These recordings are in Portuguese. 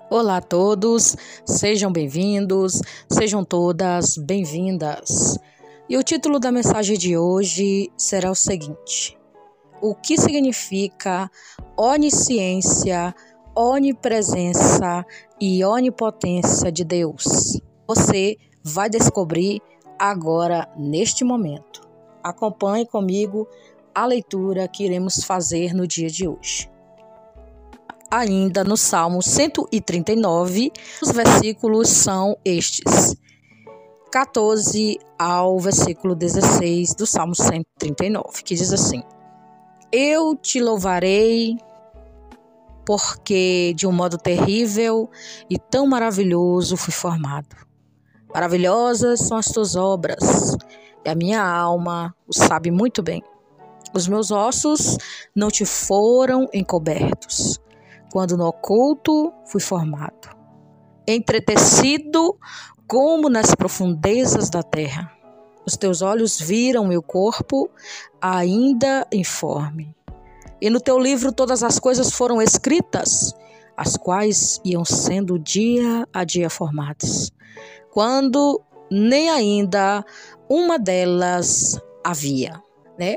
Olá a todos, sejam bem-vindos, sejam todas bem-vindas. E o título da mensagem de hoje será o seguinte: o que significa onisciência, onipresença e onipotência de Deus? Você vai descobrir agora, neste momento. Acompanhe comigo a leitura que iremos fazer no dia de hoje. Ainda no Salmo 139, os versículos são estes: 14 ao versículo 16 do Salmo 139, que diz assim: Eu te louvarei, porque de um modo terrível e tão maravilhoso fui formado. Maravilhosas são as tuas obras, e a minha alma o sabe muito bem. Os meus ossos não te foram encobertos, quando no oculto fui formado, entretecido como nas profundezas da terra. Os teus olhos viram meu corpo ainda informe. E no teu livro todas as coisas foram escritas, as quais iam sendo dia a dia formadas, quando nem ainda uma delas havia.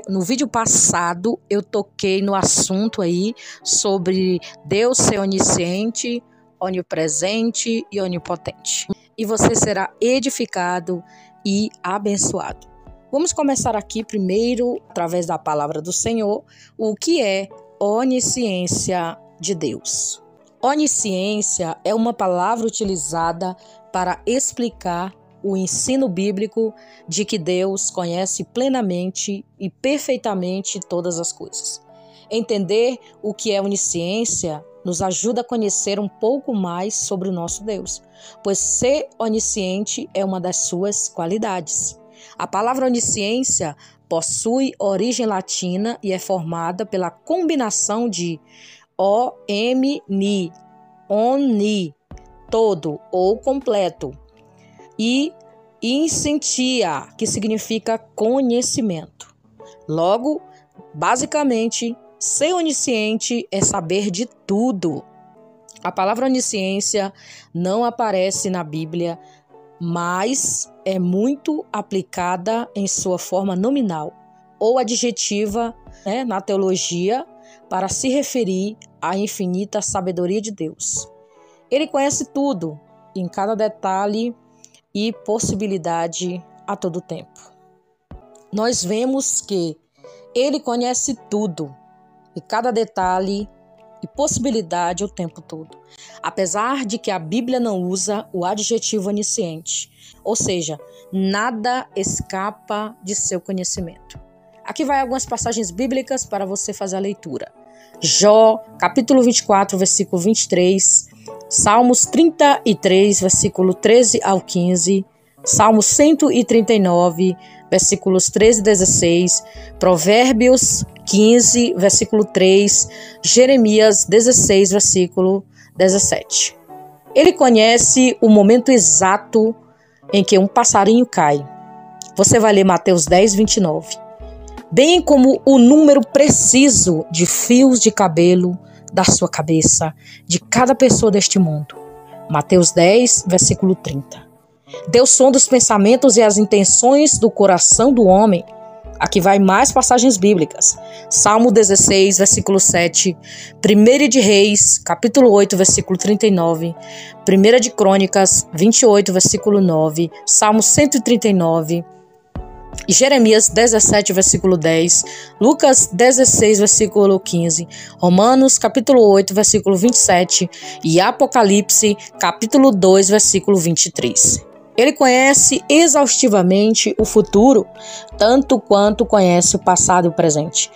No vídeo passado eu toquei no assunto aí sobre Deus ser onisciente, onipresente e onipotente. E você será edificado e abençoado. Vamos começar aqui primeiro, através da palavra do Senhor, o que é onisciência de Deus. Onisciência é uma palavra utilizada para explicar o ensino bíblico de que Deus conhece plenamente e perfeitamente todas as coisas. Entender o que é onisciência nos ajuda a conhecer um pouco mais sobre o nosso Deus, pois ser onisciente é uma das suas qualidades. A palavra onisciência possui origem latina e é formada pela combinação de omni, oni, todo ou completo, e inscientia, que significa conhecimento. Logo, basicamente, ser onisciente é saber de tudo. A palavra onisciência não aparece na Bíblia, mas é muito aplicada em sua forma nominal ou adjetiva, na teologia, para se referir à infinita sabedoria de Deus. Ele conhece tudo, em cada detalhe e possibilidade a todo tempo. Nós vemos que Ele conhece tudo, e cada detalhe e possibilidade o tempo todo. Apesar de que a Bíblia não usa o adjetivo onisciente, ou seja, nada escapa de seu conhecimento. Aqui vai algumas passagens bíblicas para você fazer a leitura. Jó, capítulo 24, versículo 23, Salmos 33, versículo 13 ao 15, Salmo 139, versículos 13 e 16, Provérbios 15, versículo 3, Jeremias 16, versículo 17. Ele conhece o momento exato em que um passarinho cai. Você vai ler Mateus 10, 29. Bem como o número preciso de fios de cabelo da sua cabeça, de cada pessoa deste mundo. Mateus 10, versículo 30. Deus sonda os pensamentos e as intenções do coração do homem. Aqui vai mais passagens bíblicas. Salmo 16, versículo 7. 1 de Reis, capítulo 8, versículo 39. 1 de Crônicas, 28, versículo 9. Salmo 139. Jeremias 17, versículo 10, Lucas 16, versículo 15, Romanos capítulo 8, versículo 27 e Apocalipse capítulo 2, versículo 23. Ele conhece exaustivamente o futuro, tanto quanto conhece o passado e o presente.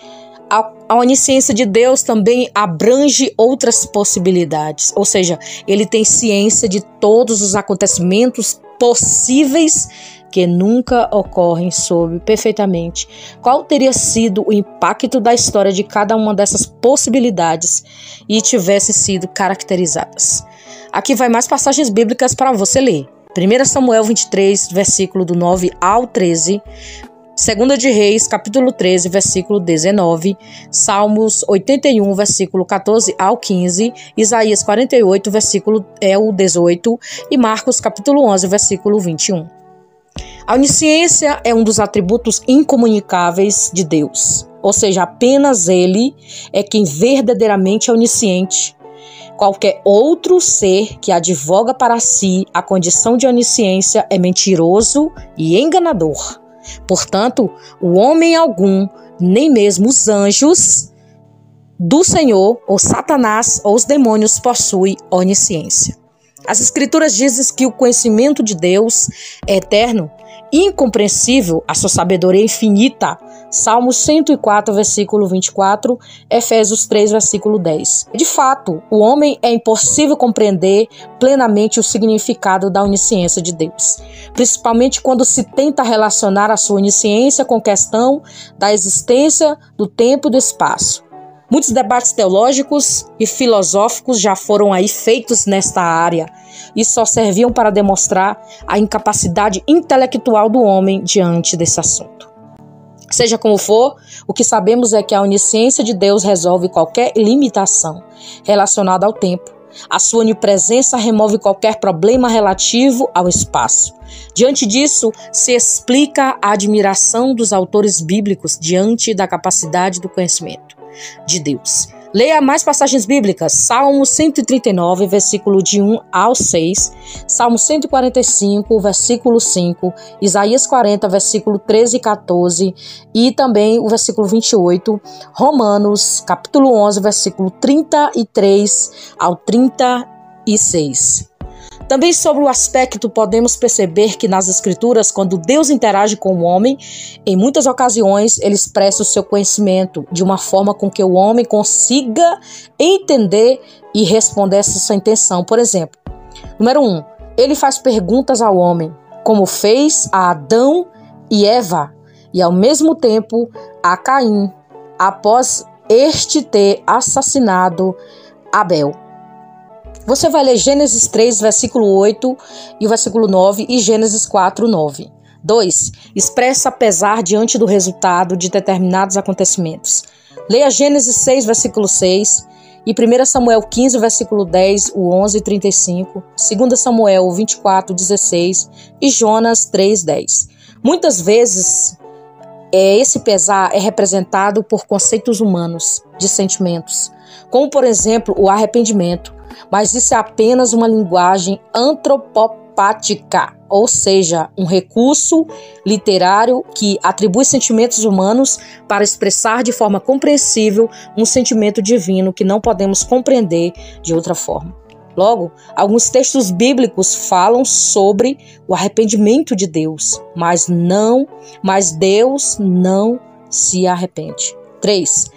A onisciência de Deus também abrange outras possibilidades, ou seja, ele tem ciência de todos os acontecimentos possíveis que nunca ocorrem, soube perfeitamente qual teria sido o impacto da história de cada uma dessas possibilidades e tivessem sido caracterizadas. Aqui vai mais passagens bíblicas para você ler. 1 Samuel 23, versículo do 9 ao 13, Segunda de Reis, capítulo 13, versículo 19, Salmos 81, versículo 14 ao 15, Isaías 48, versículo 18 e Marcos, capítulo 11, versículo 21. A onisciência é um dos atributos incomunicáveis de Deus, ou seja, apenas Ele é quem verdadeiramente é onisciente. Qualquer outro ser que advoga para si a condição de onisciência é mentiroso e enganador. Portanto, o homem algum, nem mesmo os anjos do Senhor, ou Satanás, ou os demônios, possuem onisciência. As Escrituras dizem que o conhecimento de Deus é eterno, incompreensível, a sua sabedoria é infinita. Salmos 104, versículo 24, Efésios 3, versículo 10. De fato, o homem é impossível compreender plenamente o significado da onisciência de Deus, principalmente quando se tenta relacionar a sua onisciência com a questão da existência do tempo e do espaço. Muitos debates teológicos e filosóficos já foram aí feitos nesta área e só serviam para demonstrar a incapacidade intelectual do homem diante desse assunto. Seja como for, o que sabemos é que a onisciência de Deus resolve qualquer limitação relacionada ao tempo. A sua onipresença remove qualquer problema relativo ao espaço. Diante disso, se explica a admiração dos autores bíblicos diante da capacidade do conhecimento de Deus. Leia mais passagens bíblicas: Salmo 139, versículo de 1 ao 6, Salmo 145, versículo 5, Isaías 40, versículo 13 e 14, e também o versículo 28, Romanos, capítulo 11, versículo 33 ao 36. Também sobre o aspecto podemos perceber que nas Escrituras, quando Deus interage com o homem, em muitas ocasiões ele expressa o seu conhecimento de uma forma com que o homem consiga entender e responder essa sua intenção. Por exemplo, número 1, ele faz perguntas ao homem, como fez a Adão e Eva, e ao mesmo tempo a Caim, após este ter assassinado Abel. Você vai ler Gênesis 3, versículo 8 e o versículo 9 e Gênesis 4, 9. 2. Expressa pesar diante do resultado de determinados acontecimentos. Leia Gênesis 6, versículo 6 e 1 Samuel 15, versículo 10, o 11 e 35, 2 Samuel 24, 16 e Jonas 3, 10. Muitas vezes, esse pesar é representado por conceitos humanos de sentimentos, como, por exemplo, o arrependimento. Mas isso é apenas uma linguagem antropopática, ou seja, um recurso literário que atribui sentimentos humanos para expressar de forma compreensível um sentimento divino que não podemos compreender de outra forma. Logo, alguns textos bíblicos falam sobre o arrependimento de Deus, mas Deus não se arrepende. 3.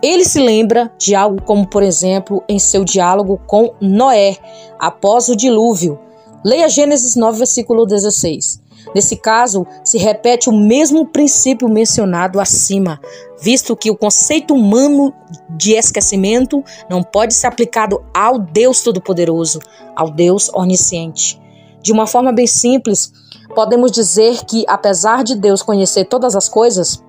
Ele se lembra de algo como, por exemplo, em seu diálogo com Noé, após o dilúvio. Leia Gênesis 9, versículo 16. Nesse caso, se repete o mesmo princípio mencionado acima, visto que o conceito humano de esquecimento não pode ser aplicado ao Deus Todo-Poderoso, ao Deus Onisciente. De uma forma bem simples, podemos dizer que, apesar de Deus conhecer todas as coisas,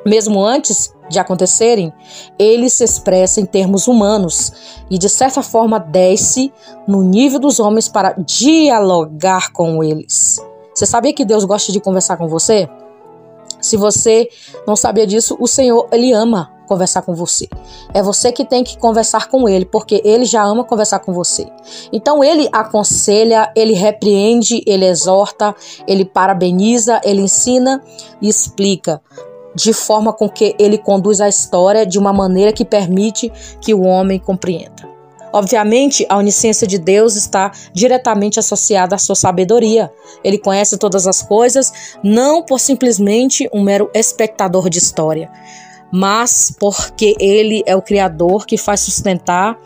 mesmo antes de acontecerem, ele se expressa em termos humanos e, de certa forma, desce no nível dos homens para dialogar com eles. Você sabia que Deus gosta de conversar com você? Se você não sabia disso, o Senhor, Ele ama conversar com você. É você que tem que conversar com Ele, porque Ele já ama conversar com você. Então, Ele aconselha, Ele repreende, Ele exorta, Ele parabeniza, Ele ensina e explica, de forma com que ele conduz a história de uma maneira que permite que o homem compreenda. Obviamente, a onisciência de Deus está diretamente associada à sua sabedoria. Ele conhece todas as coisas, não por simplesmente um mero espectador de história, mas porque ele é o Criador que faz sustentar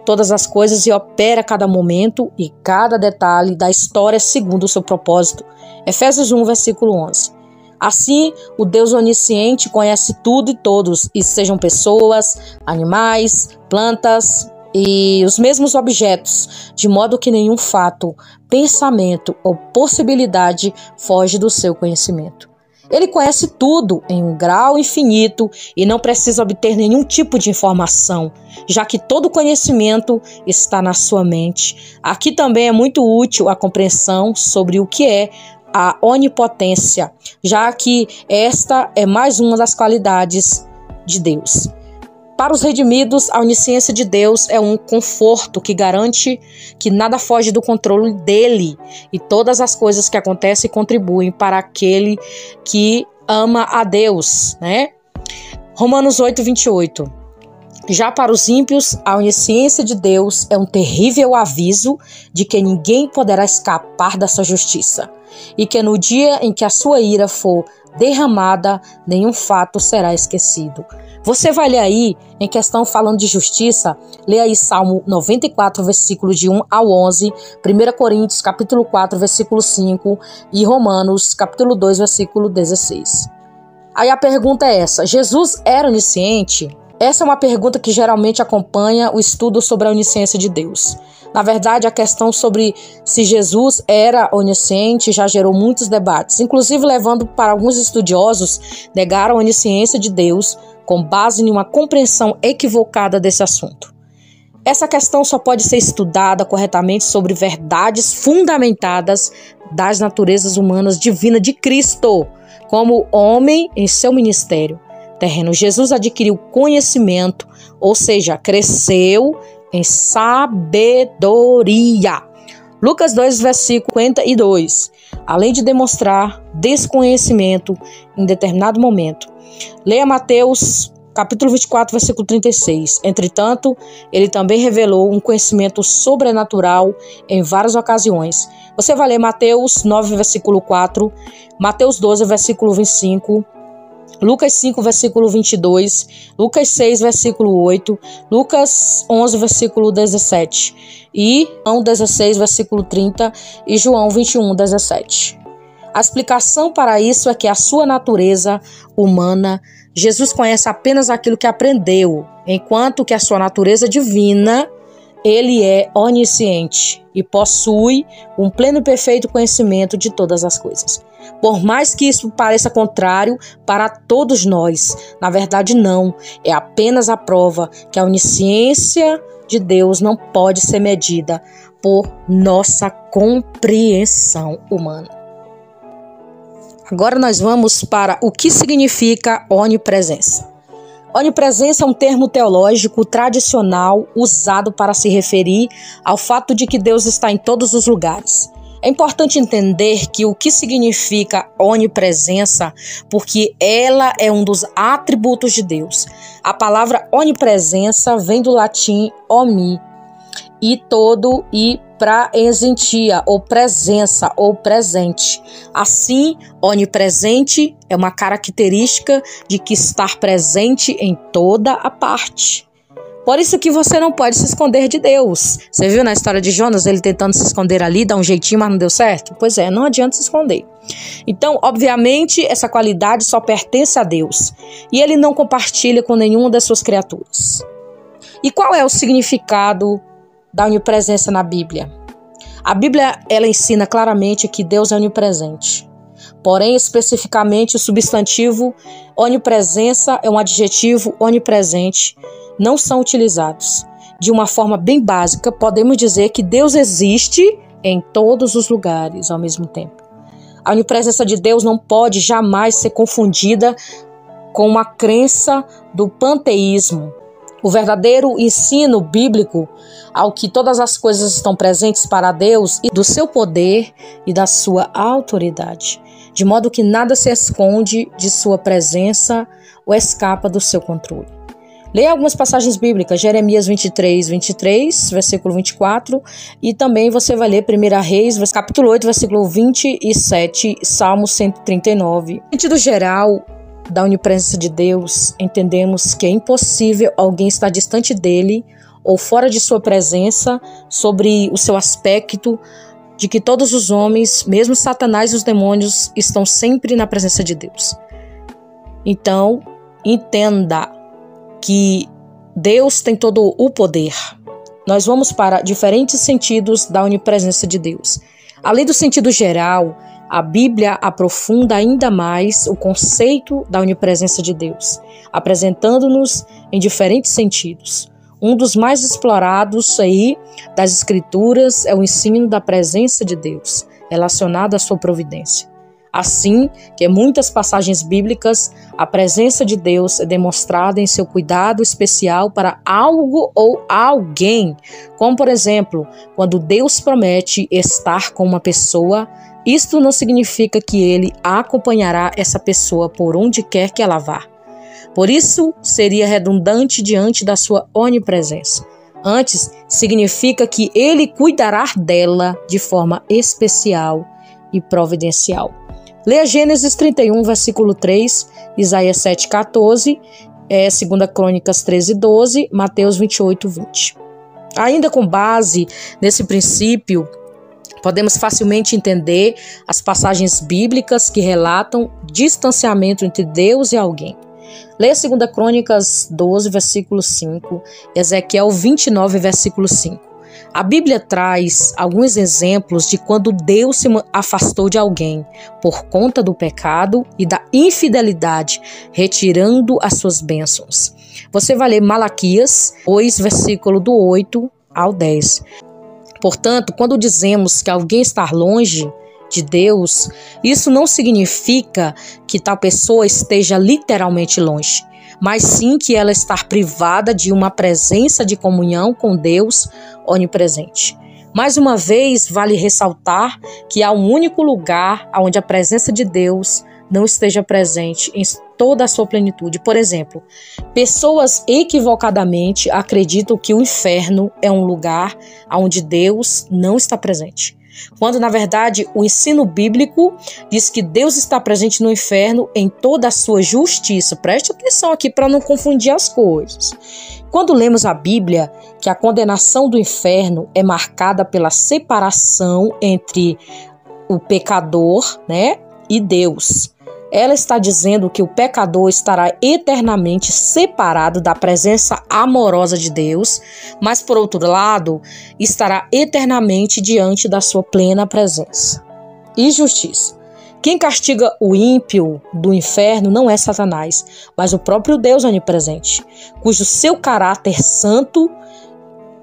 todas as coisas e opera cada momento e cada detalhe da história segundo o seu propósito. Efésios 1, versículo 11. Assim, o Deus onisciente conhece tudo e todos, e sejam pessoas, animais, plantas e os mesmos objetos, de modo que nenhum fato, pensamento ou possibilidade foge do seu conhecimento. Ele conhece tudo em um grau infinito e não precisa obter nenhum tipo de informação, já que todo conhecimento está na sua mente. Aqui também é muito útil a compreensão sobre o que é a onipotência, já que esta é mais uma das qualidades de Deus. Para os redimidos, a onisciência de Deus é um conforto que garante que nada foge do controle dele e todas as coisas que acontecem contribuem para aquele que ama a Deus, né? Romanos 8:28. Já para os ímpios, a onisciência de Deus é um terrível aviso de que ninguém poderá escapar da sua justiça e que no dia em que a sua ira for derramada, nenhum fato será esquecido. Você vai ler aí, em questão falando de justiça, lê aí Salmo 94, versículo de 1 ao 11, 1 Coríntios, capítulo 4, versículo 5 e Romanos, capítulo 2, versículo 16. Aí a pergunta é essa: Jesus era onisciente? Essa é uma pergunta que geralmente acompanha o estudo sobre a onisciência de Deus. Na verdade, a questão sobre se Jesus era onisciente já gerou muitos debates, inclusive levando para alguns estudiosos negar a onisciência de Deus com base em uma compreensão equivocada desse assunto. Essa questão só pode ser estudada corretamente sobre verdades fundamentadas das naturezas humanas divinas de Cristo, como homem em seu ministério terreno. Jesus adquiriu conhecimento, ou seja, cresceu em sabedoria. Lucas 2, versículo 52. Além de demonstrar desconhecimento em determinado momento. Leia Mateus, capítulo 24, versículo 36. Entretanto, ele também revelou um conhecimento sobrenatural em várias ocasiões. Você vai ler Mateus 9, versículo 4, Mateus 12, versículo 25, Lucas 5, versículo 22, Lucas 6, versículo 8, Lucas 11, versículo 17 e João 16, versículo 30 e João 21, 17. A explicação para isso é que a sua natureza humana, Jesus conhece apenas aquilo que aprendeu, enquanto que a sua natureza divina, ele é onisciente e possui um pleno e perfeito conhecimento de todas as coisas. Por mais que isso pareça contrário para todos nós, na verdade não, é apenas a prova que a onisciência de Deus não pode ser medida por nossa compreensão humana. Agora nós vamos para o que significa onipresença. Onipresença é um termo teológico tradicional usado para se referir ao fato de que Deus está em todos os lugares. É importante entender que o que significa onipresença, porque ela é um dos atributos de Deus. A palavra onipresença vem do latim omni, e todo e praesentia, ou presença, ou presente. Assim, onipresente é uma característica de que estar presente em toda a parte. Por isso que você não pode se esconder de Deus. Você viu na história de Jonas, ele tentando se esconder ali, dar um jeitinho, mas não deu certo? Pois é, não adianta se esconder. Então, obviamente, essa qualidade só pertence a Deus. E ele não compartilha com nenhuma das suas criaturas. E qual é o significado da onipresença na Bíblia? A Bíblia, ela ensina claramente que Deus é onipresente. Porém, especificamente, o substantivo onipresença é um adjetivo onipresente, não são utilizados. De uma forma bem básica, podemos dizer que Deus existe em todos os lugares ao mesmo tempo. A onipresença de Deus não pode jamais ser confundida com uma crença do panteísmo. O verdadeiro ensino bíblico ao que todas as coisas estão presentes para Deus e do seu poder e da sua autoridade, de modo que nada se esconde de sua presença ou escapa do seu controle. Leia algumas passagens bíblicas, Jeremias 23, versículo 24, e também você vai ler 1 Reis, capítulo 8, versículo 27, Salmo 139. No sentido geral da onipresença de Deus, entendemos que é impossível alguém estar distante dele ou fora de sua presença, sobre o seu aspecto de que todos os homens, mesmo Satanás e os demônios, estão sempre na presença de Deus. Então, entenda que Deus tem todo o poder. Nós vamos para diferentes sentidos da onipresença de Deus. Além do sentido geral, A Bíblia aprofunda ainda mais o conceito da onipresença de Deus, apresentando-nos em diferentes sentidos. Um dos mais explorados aí das Escrituras é o ensino da presença de Deus, relacionado à sua providência. Assim que em muitas passagens bíblicas, a presença de Deus é demonstrada em seu cuidado especial para algo ou alguém, como por exemplo, quando Deus promete estar com uma pessoa, isto não significa que ele acompanhará essa pessoa por onde quer que ela vá. Por isso, seria redundante diante da sua onipresença. Antes, significa que ele cuidará dela de forma especial e providencial. Leia Gênesis 31, versículo 3, Isaías 7,14, 2 Crônicas 13,12, Mateus 28, 20. Ainda com base nesse princípio, podemos facilmente entender as passagens bíblicas que relatam distanciamento entre Deus e alguém. Leia 2 Crônicas 12, versículo 5, Ezequiel 29, versículo 5. A Bíblia traz alguns exemplos de quando Deus se afastou de alguém por conta do pecado e da infidelidade, retirando as suas bênçãos. Você vai ler Malaquias 2, versículo do 8 ao 10. Portanto, quando dizemos que alguém está longe de Deus, isso não significa que tal pessoa esteja literalmente longe, mas sim que ela está privada de uma presença de comunhão com Deus onipresente. Mais uma vez, vale ressaltar que há um único lugar onde a presença de Deus não esteja presente em toda a sua plenitude. Por exemplo, pessoas equivocadamente acreditam que o inferno é um lugar onde Deus não está presente, quando na verdade o ensino bíblico diz que Deus está presente no inferno em toda a sua justiça. Preste atenção aqui para não confundir as coisas. Quando lemos a Bíblia, que a condenação do inferno é marcada pela separação entre o pecador, e Deus. Ela está dizendo que o pecador estará eternamente separado da presença amorosa de Deus, mas, por outro lado, estará eternamente diante da sua plena presença e justiça. Quem castiga o ímpio do inferno não é Satanás, mas o próprio Deus onipresente, cujo seu caráter santo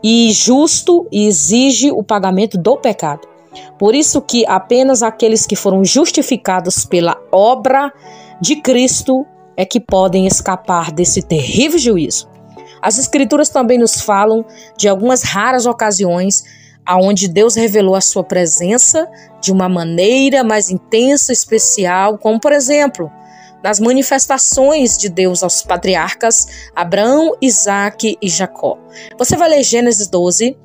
e justo exige o pagamento do pecado. Por isso que apenas aqueles que foram justificados pela obra de Cristo é que podem escapar desse terrível juízo. As Escrituras também nos falam de algumas raras ocasiões onde Deus revelou a sua presença de uma maneira mais intensa e especial, como por exemplo, nas manifestações de Deus aos patriarcas Abraão, Isaque e Jacó. Você vai ler Gênesis 12,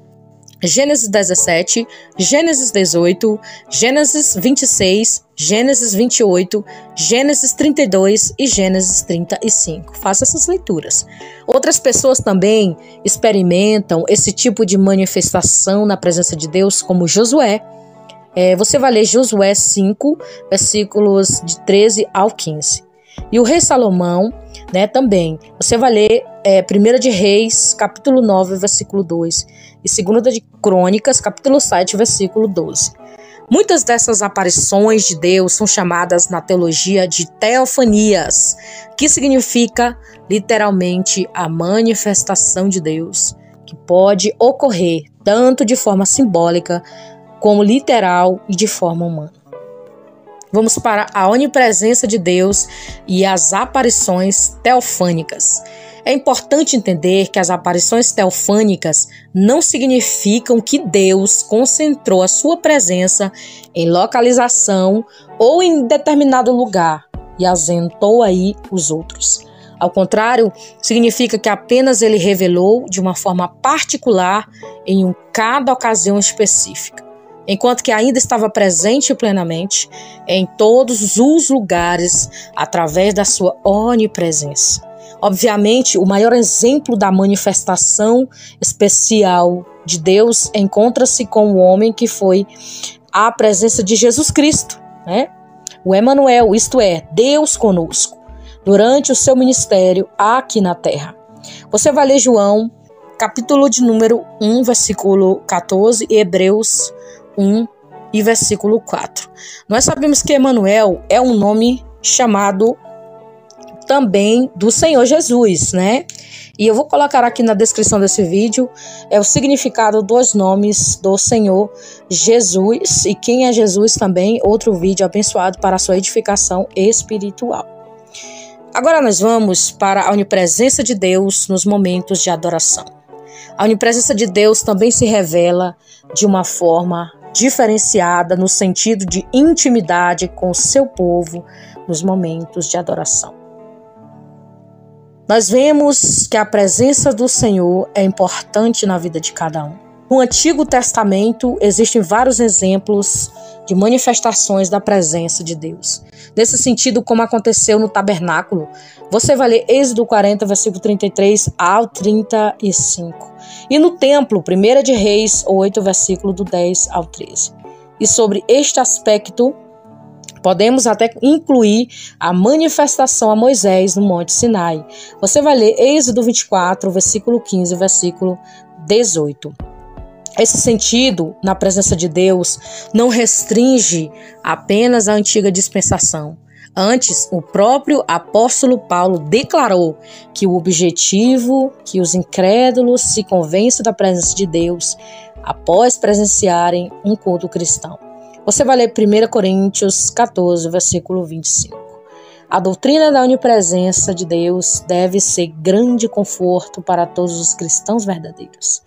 Gênesis 17, Gênesis 18, Gênesis 26, Gênesis 28, Gênesis 32 e Gênesis 35. Faça essas leituras. Outras pessoas também experimentam esse tipo de manifestação na presença de Deus, como Josué. Você vai ler Josué 5, versículos de 13 ao 15. E o rei Salomão, também. Você vai ler 1 de Reis, capítulo 9, versículo 2. E 2 de Crônicas, capítulo 7, versículo 12. Muitas dessas aparições de Deus são chamadas na teologia de teofanias, que significa literalmente a manifestação de Deus, que pode ocorrer tanto de forma simbólica como literal e de forma humana. Vamos para a onipresença de Deus e as aparições teofânicas. É importante entender que as aparições teofânicas não significam que Deus concentrou a sua presença em localização ou em determinado lugar e ausentou aí os outros. Ao contrário, significa que apenas ele revelou de uma forma particular em cada ocasião específica, enquanto que ainda estava presente plenamente em todos os lugares através da sua onipresença. Obviamente, o maior exemplo da manifestação especial de Deus encontra-se com o homem que foi a presença de Jesus Cristo, O Emanuel, isto é, Deus conosco, durante o seu ministério aqui na terra. Você vai ler João, capítulo de número 1, versículo 14, e Hebreus 1, e versículo 4. Nós sabemos que Emanuel é um nome chamado também do Senhor Jesus, né? E eu vou colocar aqui na descrição desse vídeo o significado dos nomes do Senhor Jesus e quem é Jesus também, outro vídeo abençoado para a sua edificação espiritual. Agora nós vamos para a onipresença de Deus nos momentos de adoração. A onipresença de Deus também se revela de uma forma diferenciada no sentido de intimidade com o seu povo nos momentos de adoração. Nós vemos que a presença do Senhor é importante na vida de cada um. No Antigo Testamento existem vários exemplos de manifestações da presença de Deus. Nesse sentido, como aconteceu no tabernáculo, você vai ler Êxodo 40, versículo 33 ao 35. E no templo, 1 de Reis 8, versículo do 10 ao 13. E sobre este aspecto, podemos até incluir a manifestação a Moisés no Monte Sinai. Você vai ler Êxodo 24, versículo 15, versículo 18. Esse sentido, na presença de Deus, não restringe apenas a antiga dispensação. Antes, o próprio apóstolo Paulo declarou que o objetivo que os incrédulos se convencem da presença de Deus após presenciarem um culto cristão. Você vai ler 1 Coríntios 14, versículo 25. A doutrina da onipresença de Deus deve ser grande conforto para todos os cristãos verdadeiros,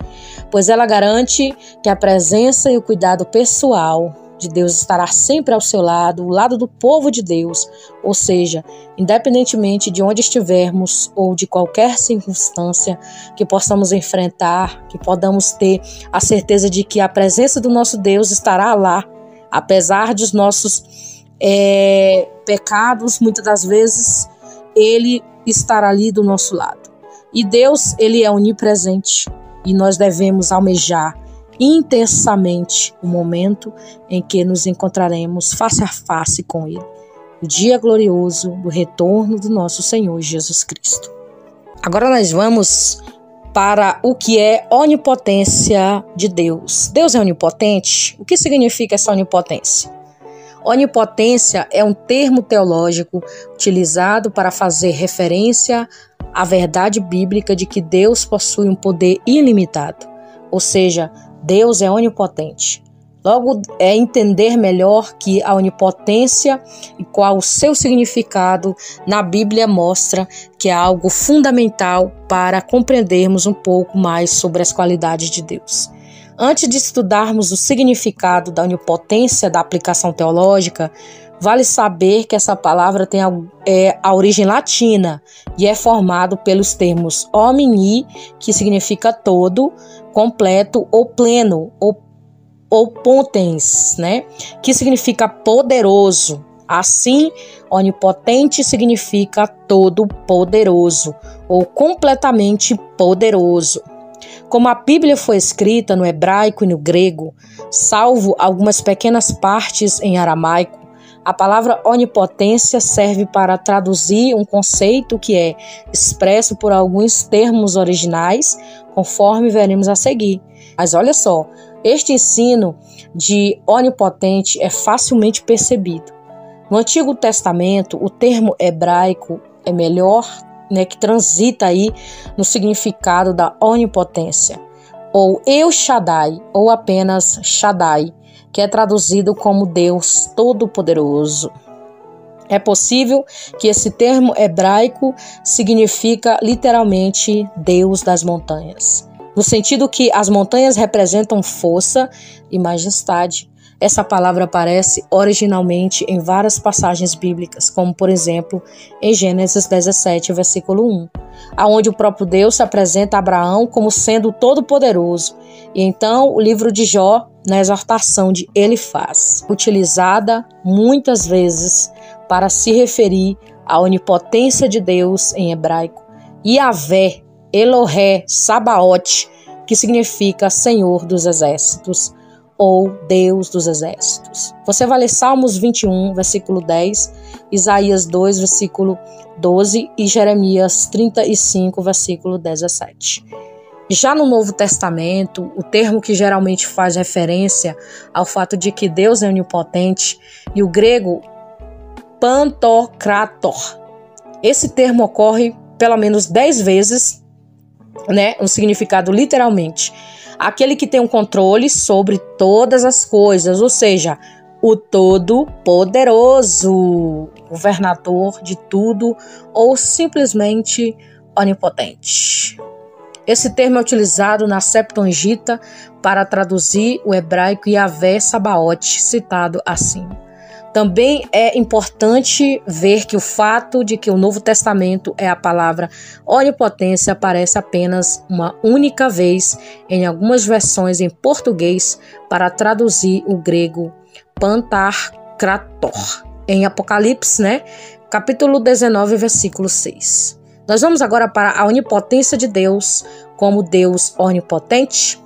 pois ela garante que a presença e o cuidado pessoal de Deus estará sempre ao seu lado, o lado do povo de Deus, ou seja, independentemente de onde estivermos ou de qualquer circunstância que possamos enfrentar, que podamos ter a certeza de que a presença do nosso Deus estará lá, apesar dos nossos pecados, muitas das vezes Ele estará ali do nosso lado. E Deus, Ele é onipresente e nós devemos almejar intensamente o momento em que nos encontraremos face a face com Ele, o dia glorioso do retorno do nosso Senhor Jesus Cristo. Agora nós vamos para o que é onipotência de Deus. Deus é onipotente? O que significa essa onipotência? Onipotência é um termo teológico utilizado para fazer referência à verdade bíblica de que Deus possui um poder ilimitado, ou seja, Deus é onipotente. Logo, é entender melhor que a onipotência e qual o seu significado na Bíblia mostra que é algo fundamental para compreendermos um pouco mais sobre as qualidades de Deus. Antes de estudarmos o significado da onipotência da aplicação teológica, vale saber que essa palavra tem a origem latina e é formado pelos termos omni, que significa todo, completo ou pleno, ou potens, né? Que significa poderoso. Assim, onipotente significa todo poderoso ou completamente poderoso. Como a Bíblia foi escrita no hebraico e no grego, salvo algumas pequenas partes em aramaico, a palavra onipotência serve para traduzir um conceito que é expresso por alguns termos originais, conforme veremos a seguir. Mas olha só, este ensino de onipotente é facilmente percebido. No Antigo Testamento, o termo hebraico é melhor, que transita aí no significado da onipotência, ou El Shaddai, ou apenas Shaddai, que é traduzido como Deus Todo-Poderoso. É possível que esse termo hebraico significa literalmente Deus das montanhas, no sentido que as montanhas representam força e majestade. Essa palavra aparece originalmente em várias passagens bíblicas, como por exemplo em Gênesis 17, versículo 1, aonde o próprio Deus se apresenta a Abraão como sendo todo-poderoso. E então o livro de Jó, na exortação de Elifaz, utilizada muitas vezes para se referir à onipotência de Deus em hebraico, Yahvé, Elohé, Sabaote, que significa Senhor dos Exércitos, ou Deus dos Exércitos. Você vai ler Salmos 21, versículo 10, Isaías 2, versículo 12 e Jeremias 35, versículo 17. Já no Novo Testamento, o termo que geralmente faz referência ao fato de que Deus é onipotente, e o grego pantokrator. Esse termo ocorre pelo menos 10 vezes, um significado literalmente. Aquele que tem um controle sobre todas as coisas, ou seja, o Todo-Poderoso, governador de tudo ou simplesmente onipotente. Esse termo é utilizado na Septuaginta para traduzir o hebraico Yahvé Sabaoth, citado acima. Também é importante ver que o fato de que o Novo Testamento é a palavra onipotência aparece apenas uma única vez em algumas versões em português para traduzir o grego pantokrator. Em Apocalipse, capítulo 19, versículo 6. Nós vamos agora para a onipotência de Deus como Deus onipotente.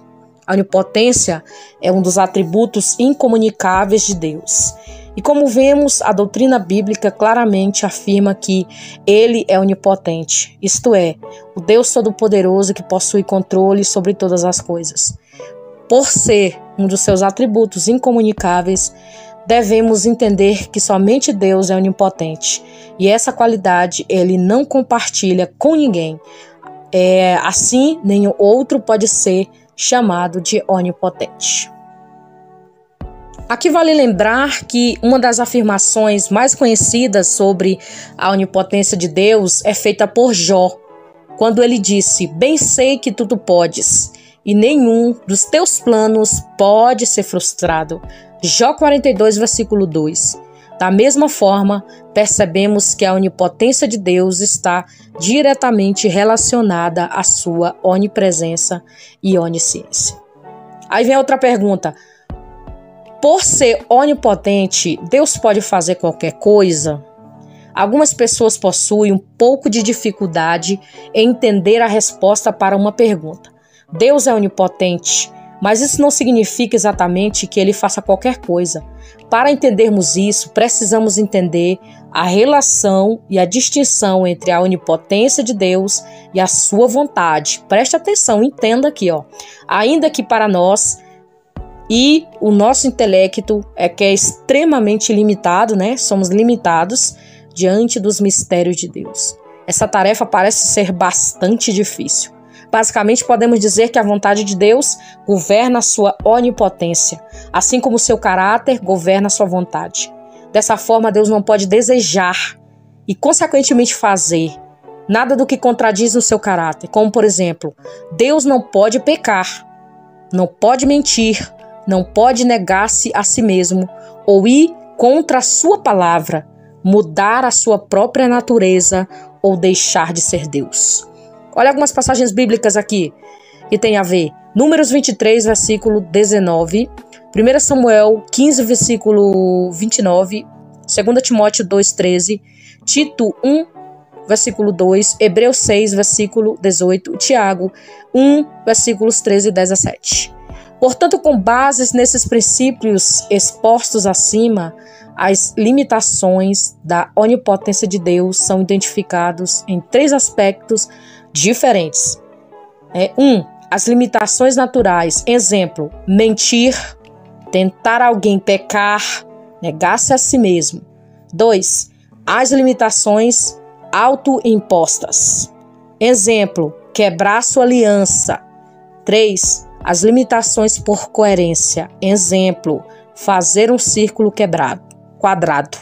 A onipotência é um dos atributos incomunicáveis de Deus. E como vemos, a doutrina bíblica claramente afirma que Ele é onipotente, isto é, o Deus Todo-Poderoso que possui controle sobre todas as coisas. Por ser um dos seus atributos incomunicáveis, devemos entender que somente Deus é onipotente e essa qualidade Ele não compartilha com ninguém. Assim, nenhum outro pode ser chamado de onipotente. Aqui vale lembrar que uma das afirmações mais conhecidas sobre a onipotência de Deus é feita por Jó, quando ele disse: "Bem sei que tudo podes, e nenhum dos teus planos pode ser frustrado." Jó 42, versículo 2. Da mesma forma, percebemos que a onipotência de Deus está diretamente relacionada à sua onipresença e onisciência. Aí vem outra pergunta. Por ser onipotente, Deus pode fazer qualquer coisa? Algumas pessoas possuem um pouco de dificuldade em entender a resposta para uma pergunta. Deus é onipotente, mas isso não significa exatamente que Ele faça qualquer coisa. Para entendermos isso, precisamos entender a relação e a distinção entre a onipotência de Deus e a sua vontade. Preste atenção, entenda aqui, ainda que para nós e o nosso intelecto que é extremamente limitado, somos limitados diante dos mistérios de Deus. Essa tarefa parece ser bastante difícil. Basicamente, podemos dizer que a vontade de Deus governa a sua onipotência, assim como o seu caráter governa a sua vontade. Dessa forma, Deus não pode desejar e, consequentemente, fazer nada do que contradiz o seu caráter. Como, por exemplo, Deus não pode pecar, não pode mentir, não pode negar-se a si mesmo ou ir contra a sua palavra, mudar a sua própria natureza ou deixar de ser Deus. Olha algumas passagens bíblicas aqui que tem a ver. Números 23, versículo 19. 1 Samuel 15, versículo 29. 2 Timóteo 2, 13. Tito 1, versículo 2. Hebreus 6, versículo 18. Tiago 1, versículos 13 e 17. Portanto, com bases nesses princípios expostos acima, as limitações da onipotência de Deus são identificados em 3 aspectos diferentes. 1. As limitações naturais. Exemplo, mentir, tentar alguém pecar, negar-se a si mesmo. 2. As limitações autoimpostas. Exemplo, quebrar sua aliança. 3. As limitações por coerência. Exemplo, fazer um círculo quadrado.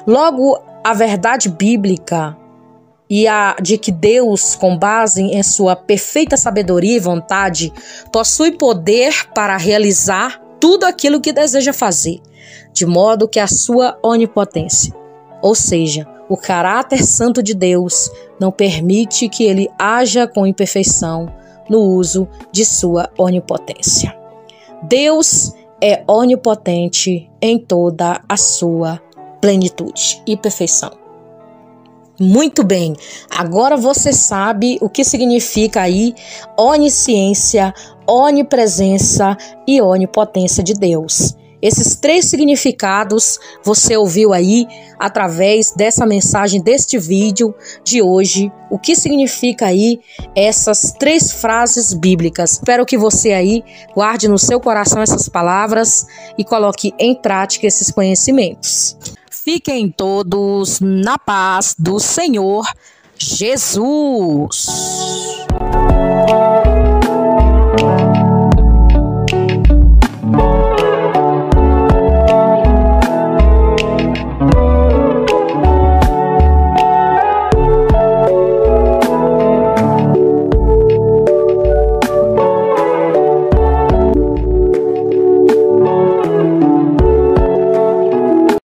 Logo, a verdade bíblica e a de que Deus, com base em sua perfeita sabedoria e vontade, possui poder para realizar tudo aquilo que deseja fazer, de modo que a sua onipotência, ou seja, o caráter santo de Deus, não permite que ele haja com imperfeição no uso de sua onipotência. Deus é onipotente em toda a sua plenitude e perfeição. Muito bem, agora você sabe o que significa aí onisciência, onipresença e onipotência de Deus. Esses 3 significados você ouviu aí através dessa mensagem, deste vídeo de hoje. O que significa aí essas 3 frases bíblicas? Espero que você aí guarde no seu coração essas palavras e coloque em prática esses conhecimentos. Fiquem todos na paz do Senhor Jesus.